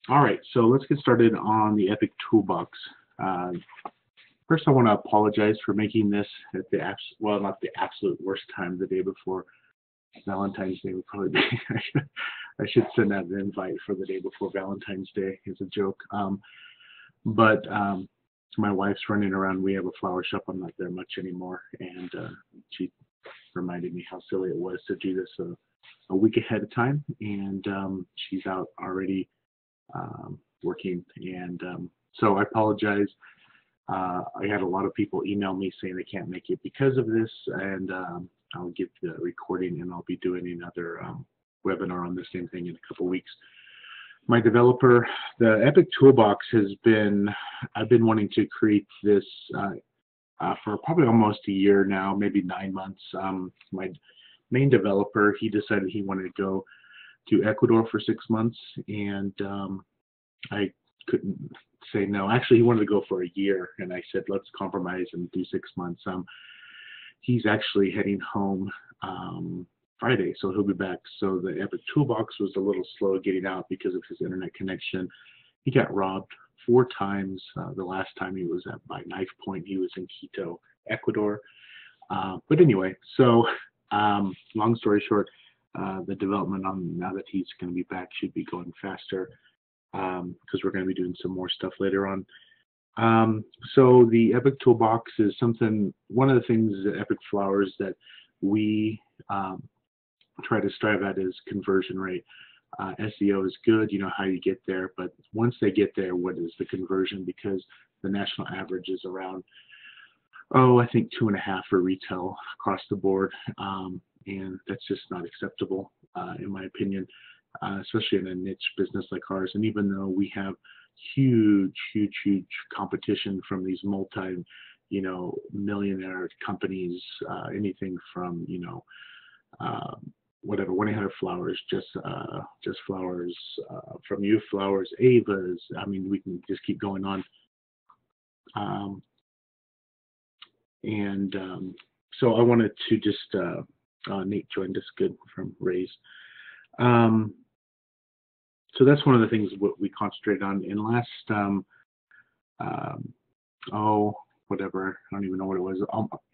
All right, so let's get started on the Epic Toolbox. Uh, First, I want to apologize for making this at the well, not the absolute worst time, the day before Valentine's Day would probably be. I should send out an invite for the day before Valentine's Day as a joke. But my wife's running around. We have a flower shop. I'm not there much anymore, and she reminded me how silly it was to do this a week ahead of time, and she's out already working, and so I apologize. I had a lot of people email me saying they can't make it because of this, and I'll get the recording and I'll be doing another webinar on the same thing in a couple weeks. My developer, the Epic Toolbox I've been wanting to create this for probably almost a year now, maybe 9 months. My main developer, he decided he wanted to go to Ecuador for 6 months, and I couldn't say no. Actually, he wanted to go for a year, and I said, let's compromise and do 6 months. He's actually heading home Friday, so he'll be back. So the Epic Toolbox was a little slow getting out because of his internet connection. He got robbed 4 times. The last time he was by knife point, he was in Quito, Ecuador. But anyway, so long story short, the development on now that he's going to be back should be going faster because we're going to be doing some more stuff later on. So the Epic Toolbox is one of the things at Epic Flowers that we try to strive at is conversion rate. SEO is good, you know how you get there, but once they get there, what is the conversion? Because the national average is around, I think 2.5 for retail across the board, and that's just not acceptable in my opinion, especially in a niche business like ours. And even though we have huge competition from these millionaire companies, anything from whatever 1-800-Flowers, just flowers, from You Flowers, Ava's. I mean, we can just keep going on. So I wanted to just Nate joined us, good, from Raise. So that's one of the things what we concentrated on in last whatever, I don't even know what it was.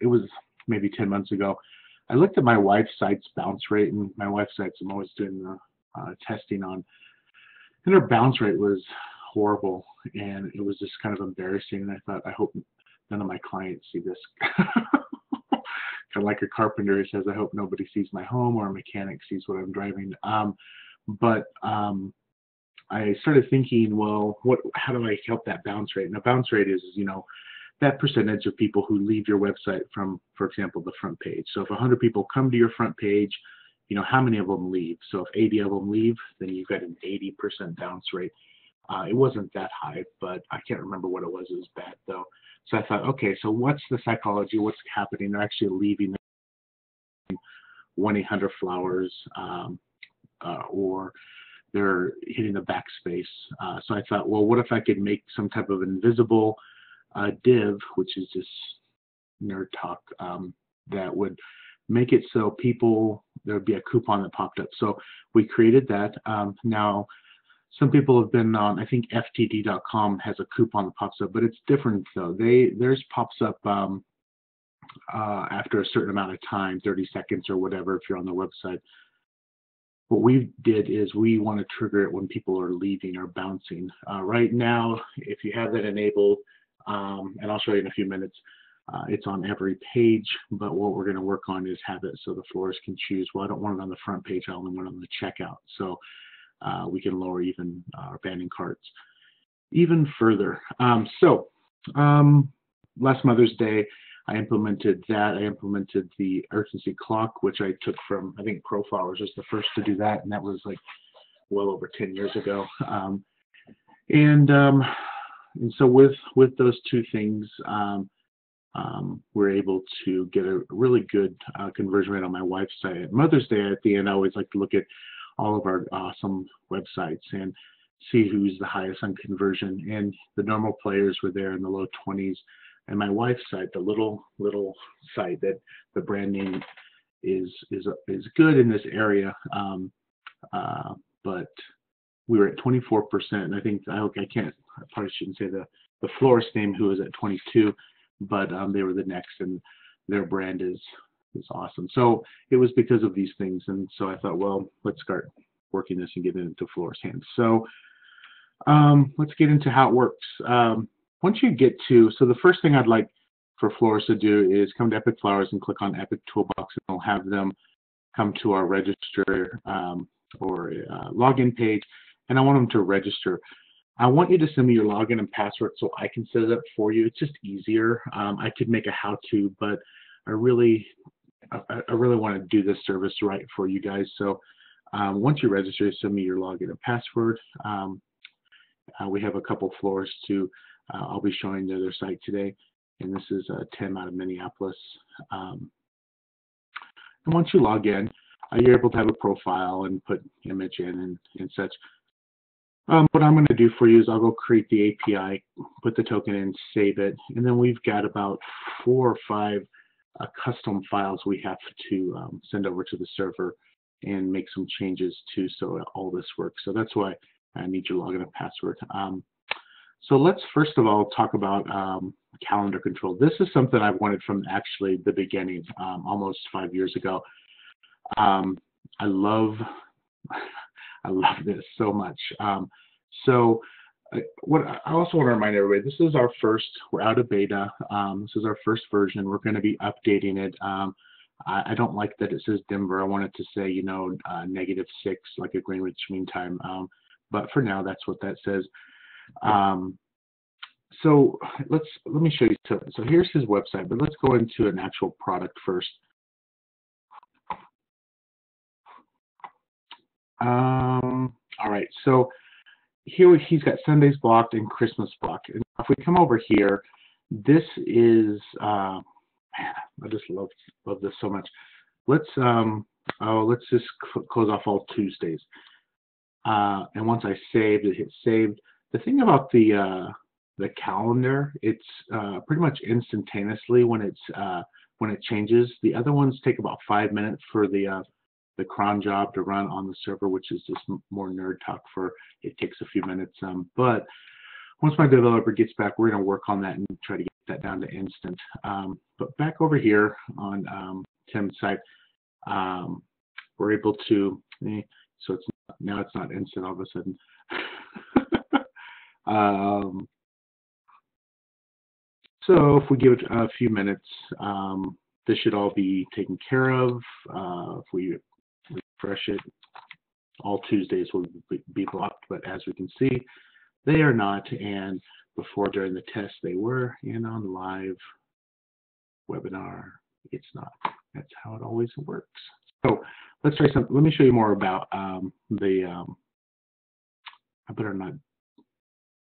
It was maybe 10 months ago. I looked at my wife's site's bounce rate, and my wife's sites I'm always doing the testing on, and her bounce rate was horrible, and it was just kind of embarrassing. And I thought, I hope none of my clients see this. Kind of like a carpenter who says, I hope nobody sees my home, or a mechanic sees what I'm driving. But I started thinking, well, how do I help that bounce rate? And the bounce rate is, that percentage of people who leave your website from, for example, the front page. So if 100 people come to your front page, how many of them leave? So if 80 of them leave, then you've got an 80% bounce rate. It wasn't that high, but I can't remember what it was. It was bad though. So I thought, okay, so what's the psychology? What's happening? They're actually leaving 1-800-Flowers, or they're hitting the backspace. So I thought, well, what if I could make some type of invisible div, which is just nerd talk, that would make it so there would be a coupon that popped up. So we created that. Now, some people have been on, I think ftd.com has a coupon that pops up, but it's different though. Theirs pops up after a certain amount of time, 30 seconds or whatever, if you're on the website. What we did is we want to trigger it when people are leaving or bouncing. Right now, if you have that enabled, and I'll show you in a few minutes, it's on every page, but what we're going to work on is have it so the florist can choose, well, I don't want it on the front page, I only want it on the checkout. So we can lower even abandoned carts even further. Last Mother's Day, I implemented that. I implemented the urgency clock, which I took from, I think ProFlowers was the first to do that, and that was like well over 10 years ago. And so with those two things, we're able to get a really good conversion rate on my wife's site. At Mother's Day, at the end, I always like to look at all of our awesome websites and see who's the highest on conversion. And the normal players were there in the low 20s. And my wife's site, the little site that the brand name is good in this area, but we were at 24%. And I think I probably shouldn't say the florist name who was at 22, but they were the next, and their brand is awesome. So it was because of these things, and so I thought, well, let's start working this and get it into florist hands. So let's get into how it works. Once you get to, so the first thing I'd like for florists to do is come to Epic Flowers and click on Epic Toolbox, and I'll have them come to our register or login page, and I want them to register. I want you to send me your login and password so I can set it up for you. It's just easier. I could make a how-to, but I really want to do this service right for you guys. So once you register, send me your login and password. We have a couple florists who I'll be showing their site today, and this is Tim out of Minneapolis. And once you log in, you're able to have a profile and put image in and such. What I'm going to do for you is I'll go create the API, put the token in, save it, and then we've got about 4 or 5 custom files we have to send over to the server and make some changes to so all this works. So that's why I need your login and password. So let's first of all talk about calendar control. This is something I've wanted from actually the beginning, almost 5 years ago. I love this so much. What I also want to remind everybody, this is our first, we're out of beta. This is our first version. We're going to be updating it. I don't like that it says Denver. I want it to say, -6, like a Greenwich Mean Time. But for now, that's what that says. So let me show you. So here's his website, but let's go into an actual product first. All right, so here he's got Sundays blocked and Christmas blocked. And if we come over here, this is man, I just love this so much. Let's just close off all Tuesdays. And once I saved it, hit saved. The thing about the calendar, it's pretty much instantaneously when it changes. The other ones take about 5 minutes for the cron job to run on the server, which is just more nerd talk for it takes a few minutes. But once my developer gets back, we're going to work on that and try to get that down to instant. But back over here on Tim's site, we're able to, so now it's not instant all of a sudden. So if we give it a few minutes, this should all be taken care of. If we refresh it, all Tuesdays will be blocked, but as we can see, they are not, and before during the test they were, and on live webinar, it's not. That's how it always works. So let's try something. Let me show you more about I better not,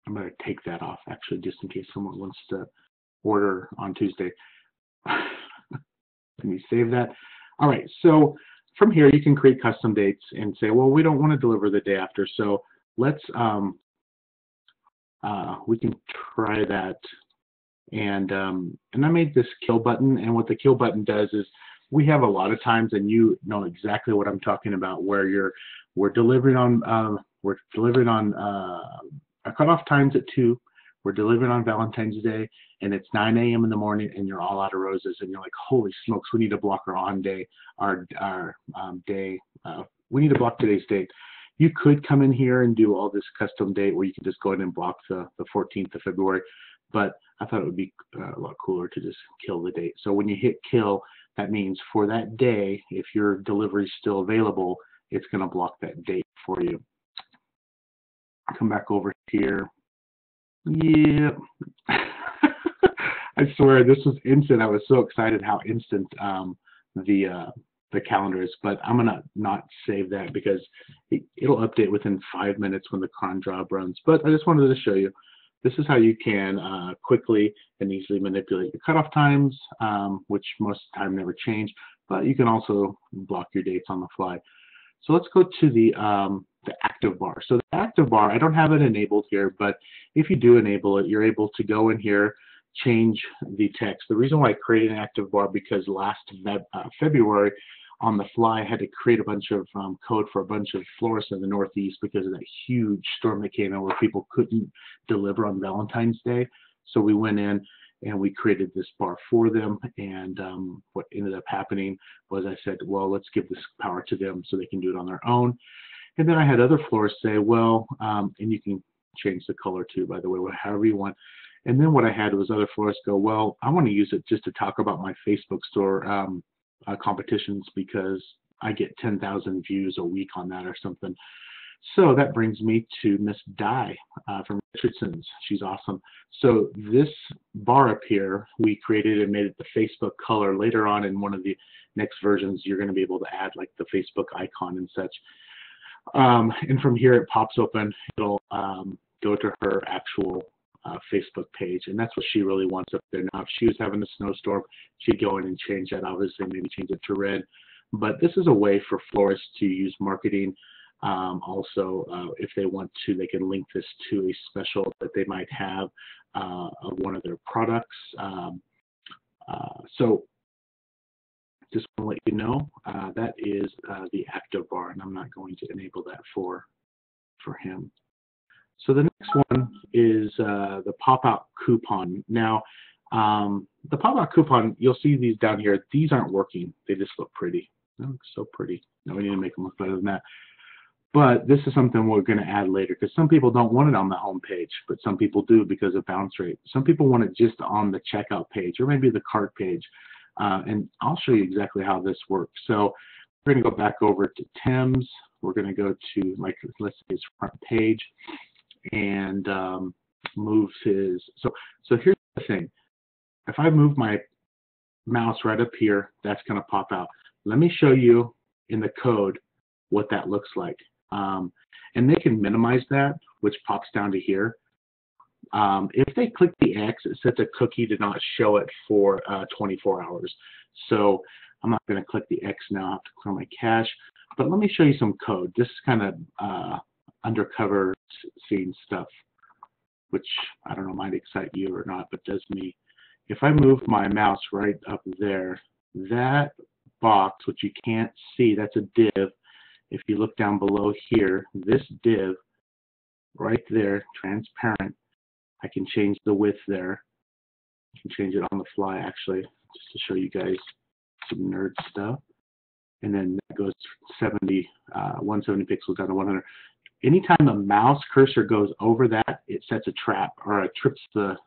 I'm going to take that off actually, just in case someone wants to order on Tuesday. Let me save that. All right, so from here you can create custom dates and say, well, we don't want to deliver the day after, so let's we can try that. And I made this kill button, and what the kill button does is we have a lot of times, and you know exactly what I'm talking about, where we're delivering on our cutoff times at 2. We're delivering on Valentine's Day, and it's 9 a.m. in the morning, and you're all out of roses, and you're like, holy smokes, we need to block our on day, our day. We need to block today's date. You could come in here and do all this custom date where you can just go ahead and block the 14th of February, but I thought it would be a lot cooler to just kill the date. So when you hit kill, that means for that day, if your delivery is still available, it's going to block that date for you. Come back over here. Yeah. I swear this was instant. I was so excited how instant the calendar is, but I'm gonna not save that because it'll update within 5 minutes when the cron job runs. But I just wanted to show you, this is how you can quickly and easily manipulate your cutoff times, which most of the time never change, but you can also block your dates on the fly. So let's go to the active bar. So the active bar, I don't have it enabled here, but if you do enable it, you're able to go in here, change the text. The reason why I created an active bar because last February, on the fly. I had to create a bunch of code for a bunch of florists in the Northeast because of that huge storm that came in where people couldn't deliver on Valentine's Day. So we went in and we created this bar for them. And what ended up happening was I said, well, let's give this power to them so they can do it on their own. And then I had other florists say, well, and you can change the color too, by the way, however you want. And then what I had was other florists go, well, I want to use it just to talk about my Facebook store competitions because I get 10,000 views a week on that or something. So that brings me to Miss Di from Richardson's. She's awesome. So this bar up here, we created and made it the Facebook color. Later on in one of the next versions, you're going to be able to add like the Facebook icon and such. And from here, it pops open. It'll go to her actual Facebook page, and that's what she really wants up there. Now, if she was having a snowstorm, she'd go in and change that, obviously, maybe change it to red. But this is a way for florists to use marketing. Also, if they want to, they can link this to a special that they might have of one of their products. So just want to let you know that is the active bar, and I'm not going to enable that for him. So the next one is the pop-out coupon. Now, the pop-out coupon, you'll see these down here. These aren't working. They just look pretty. They look so pretty. Now we need to make them look better than that. But this is something we're going to add later because some people don't want it on the home page, but some people do because of bounce rate. Some people want it just on the checkout page or maybe the cart page. And I'll show you exactly how this works. So we're going to go back over to Tim's. We're going to go to, like, let's say his front page and move his. So here's the thing. If I move my mouse right up here, that's going to pop out. Let me show you in the code what that looks like. And they can minimize that, which pops down to here. If they click the X, it sets a cookie to not show it for 24 hours. So I'm not going to click the X now. I have to clear my cache. But let me show you some code. This is kind of undercover scene stuff, which I don't know, might excite you or not, but does me. If I move my mouse right up there, that box, which you can't see, that's a div. If you look down below here, this div right there, transparent, I can change the width there. I can change it on the fly, actually, just to show you guys some nerd stuff. And then that goes 170 pixels down to 100. Anytime a mouse cursor goes over that, it sets a trap or it trips the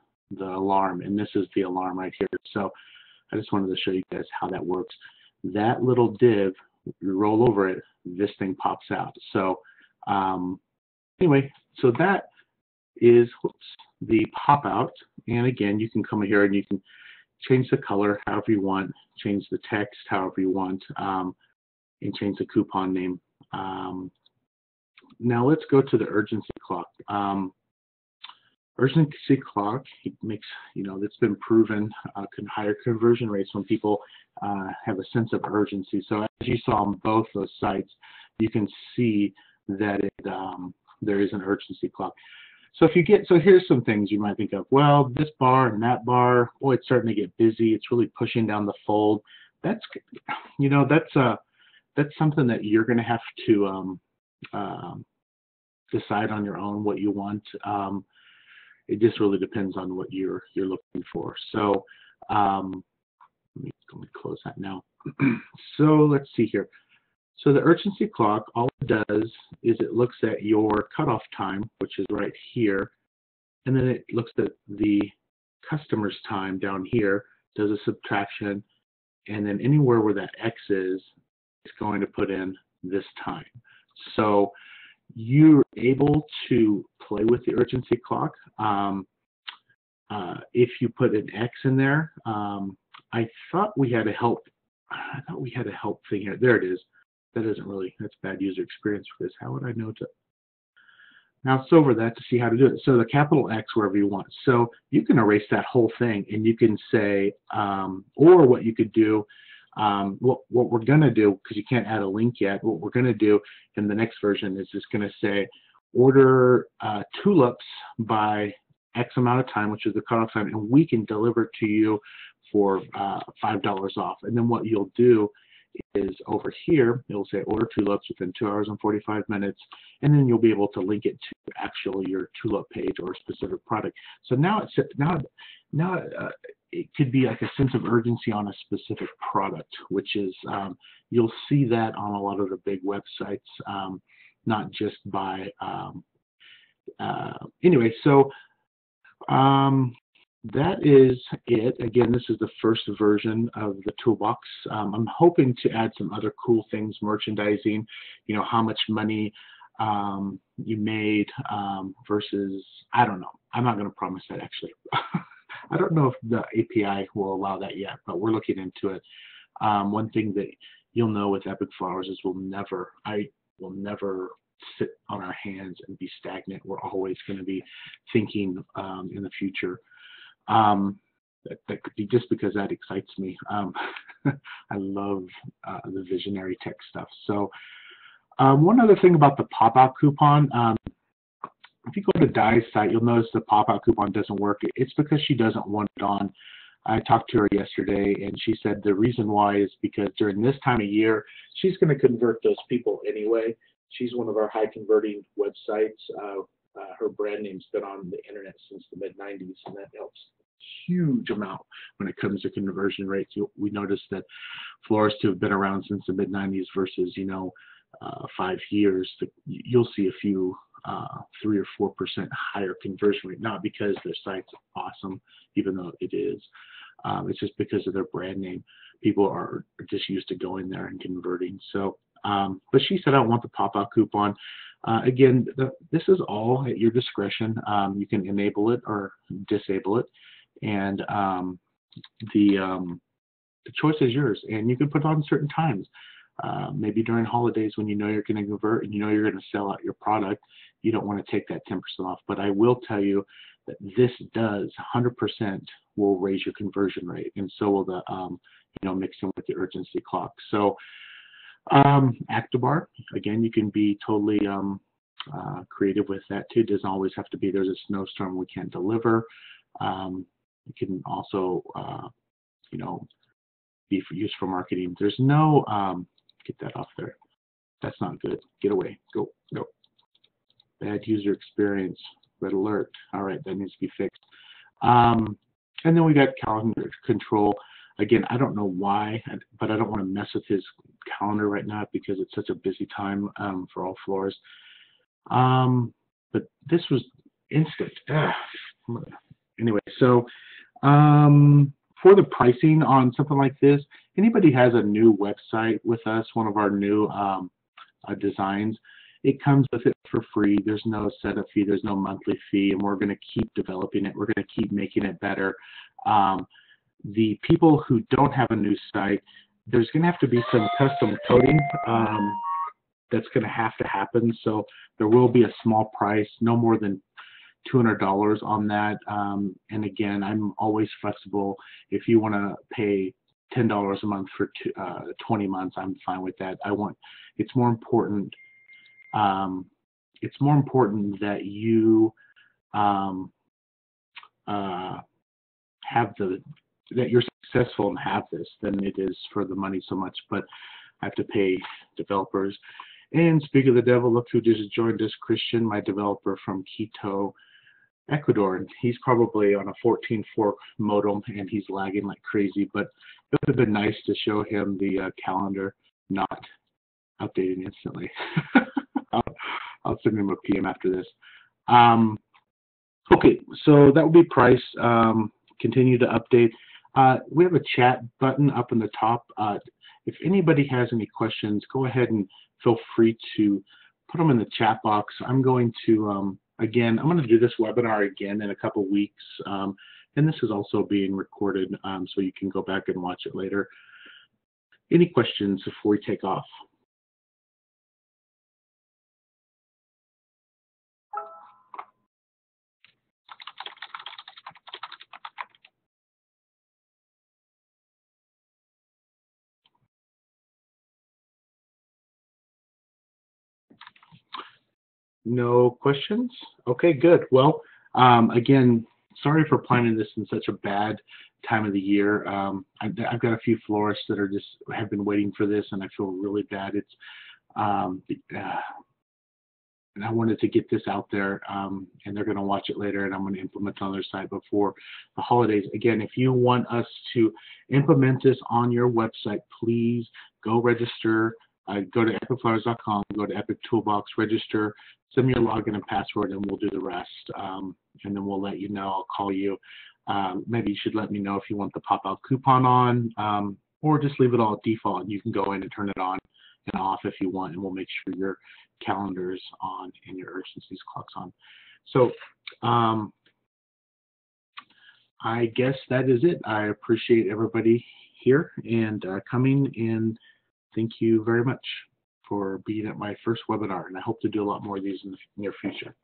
alarm. And this is the alarm right here. So I just wanted to show you guys how that works. That little div, you roll over it, this thing pops out. So anyway, so that is the pop out. And again, you can come here and you can change the color however you want, change the text however you want, and change the coupon name. Now let's go to the urgency clock. Urgency clock, it makes, it's been proven can higher conversion rates when people have a sense of urgency. So as you saw on both those sites, you can see that there is an urgency clock. So here's some things you might think of. Well, this bar and that bar, boy, it's starting to get busy. It's really pushing down the fold. That's something that you're going to have to decide on your own what you want. It just really depends on what you're looking for. So let me close that now. So let's see here. So the urgency clock, all it does is it looks at your cutoff time, which is right here, and then it looks at the customer's time down here, does a subtraction, and then anywhere where that X is, it's going to put in this time. So you're able to play with the urgency clock. If you put an X in there, I thought we had a help thing here. There it is. That isn't really, that's bad user experience for this. How would I know to mouse over that to see how to do it? So the capital X wherever you want. So you can erase that whole thing and you can say, or what you could do, what we're going to do, because you can't add a link yet, what we're going to do in the next version is just going to say order tulips by X amount of time, which is the cutoff time, and we can deliver it to you for $5 off. And then what you'll do is over here. It'll say order tulips within 2 hours and 45 minutes, and then you'll be able to link it to actually your tulip page or a specific product. So now it could be like a sense of urgency on a specific product, which is you'll see that on a lot of the big websites, not just by anyway. So that is it. Again, this is the first version of the toolbox. I'm hoping to add some other cool things, merchandising, you know, how much money you made versus, I don't know. I'm not going to promise that actually. I don't know if the API will allow that yet, but we're looking into it. One thing that you'll know with Epic Flowers is I will never sit on our hands and be stagnant. We're always going to be thinking in the future. That could be just because that excites me. I love the visionary tech stuff. So one other thing about the pop-out coupon, if you go to Di's site, you'll notice the pop-out coupon doesn't work. It's because she doesn't want it on. I talked to her yesterday, and she said the reason why is because during this time of year, she's going to convert those people anyway. She's one of our high-converting websites. Her brand name's been on the internet since the mid-90s, and that helps a huge amount when it comes to conversion rates. We noticed that florists who have been around since the mid-90s versus, 5 years, you'll see a few 3 or 4% higher conversion rate, not because their site's awesome, even though it is. It's just because of their brand name. People are just used to going there and converting. So, but she said, I don't want the pop-out coupon. Again, this is all at your discretion. You can enable it or disable it, and the choice is yours. And you can put it on certain times. Maybe during holidays when you know you're going to convert and you know you're going to sell out your product, you don't want to take that 10% off. But I will tell you that this does 100% will raise your conversion rate, and so will the mixed in with the urgency clock. So Actibar, again, you can be totally creative with that too. It doesn't always have to be there's a snowstorm we can't deliver. You can also be used for marketing. There's no get that off there. That's not good. Get away. Go. Bad user experience. Red alert. All right, that needs to be fixed. And then we got calendar control. Again, I don't know why, but I don't want to mess with his calendar right now because it's such a busy time for all florists. But this was instant. Anyway, so for the pricing on something like this, anybody has a new website with us, one of our new designs, it comes with it for free. There's no setup fee, there's no monthly fee, and we're going to keep developing it. We're going to keep making it better. The people who don't have a new site, there's going to have to be some custom coding that's going to have to happen. So there will be a small price, no more than $200 on that. And again, I'm always flexible. If you want to pay $10 a month for 20 months, I'm fine with that. It's more important. It's more important that you that you're successful and have this than it is for the money so much. But I have to pay developers. And speak of the devil, look who just joined us, Christian, my developer from Quito, Ecuador. And he's probably on a 14.4 modem and he's lagging like crazy. But it would have been nice to show him the calendar not updating instantly. I'll send him a PM after this. Okay, so that would be price. Continue to update. We have a chat button up in the top. If anybody has any questions, go ahead and feel free to put them in the chat box. I'm going to, again, I'm going to do this webinar again in a couple weeks. And this is also being recorded, so you can go back and watch it later. Any questions before we take off? No questions? Okay, good. Well, again, sorry for planning this in such a bad time of the year. I've got a few florists that are have been waiting for this, and I feel really bad. It's and I wanted to get this out there, and they're going to watch it later, and I'm going to implement it on their site before the holidays. Again, if you want us to implement this on your website, please go register. Go to epicflowers.com, go to Epic Toolbox, register, send me your login and password, and we'll do the rest. And then we'll let you know. I'll call you. Maybe you should let me know if you want the pop-out coupon on, or just leave it all at default, and you can go in and turn it on and off if you want, and we'll make sure your calendar is on and your urgencies clock's on. So I guess that is it. I appreciate everybody here and coming, and thank you very much for being at my first webinar, and I hope to do a lot more of these in the near future.